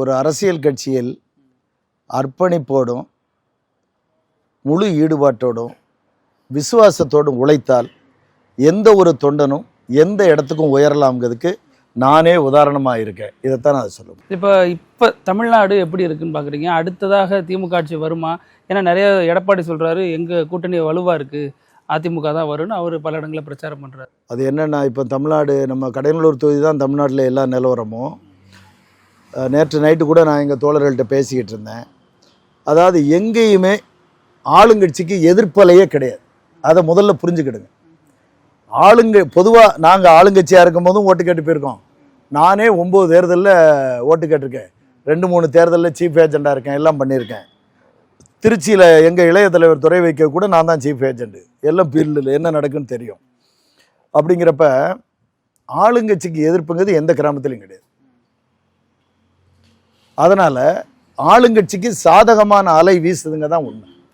ஒரு அரசியல் கட்சியில் அர்ப்பணிப்போடும் முழு ஈடுபாட்டோடும் விசுவாசத்தோடும் உழைத்தால் எந்த ஒரு தொண்டனும் எந்த இடத்துக்கும் உயரலாம்ங்கிறதுக்கு நானே உதாரணமாக இருக்கேன். இதைத்தான் நான் சொல்லுவேன். இப்போ தமிழ்நாடு எப்படி இருக்குன்னு பார்க்குறீங்க? அடுத்ததாக திமுக ஆட்சி வருமா? ஏன்னா நிறைய எடப்பாடி சொல்கிறாரு எங்கள் கூட்டணி வலுவாக இருக்குது, அதிமுக தான் வரும்னு அவர் பல இடங்களில் பிரச்சாரம் பண்ணுறாரு. அது என்னென்னா, இப்போ தமிழ்நாடு நம்ம கடலூர் தொகுதி தான் தமிழ்நாட்டில் எல்லா நிலவரமும். நேற்று நைட்டு கூட நான் எங்கள் தோழர்கள்ட்ட பேசிக்கிட்டு இருந்தேன். அதாவது எங்கேயுமே ஆளுங்கட்சிக்கு எதிர்ப்பலையே கிடையாது. அதை முதல்ல புரிஞ்சுக்கிடுங்க. பொதுவாக நாங்கள் ஆளுங்கட்சியாக இருக்கும் போதும் ஓட்டு கேட்டு போயிருக்கோம். நானே 9 தேர்தலில் ஓட்டு கேட்டிருக்கேன். 2-3 தேர்தலில் சீஃப் ஏஜெண்டாக இருக்கேன், எல்லாம் பண்ணியிருக்கேன். திருச்சியில் எங்கள் இளைய தலைவர் துறை வைக்க கூட நான் தான் சீஃப் ஏஜெண்ட்டு. எல்லாம் ஃபீல்டில் என்ன நடக்குன்னு தெரியும். அப்படிங்கிறப்ப ஆளுங்கட்சிக்கு எதிர்ப்புங்கிறது எந்த கிராமத்திலையும் கிடையாது. அதனால் ஆளுங்கட்சிக்கு சாதகமான அலை வீசுதுங்க தான் உண்மை.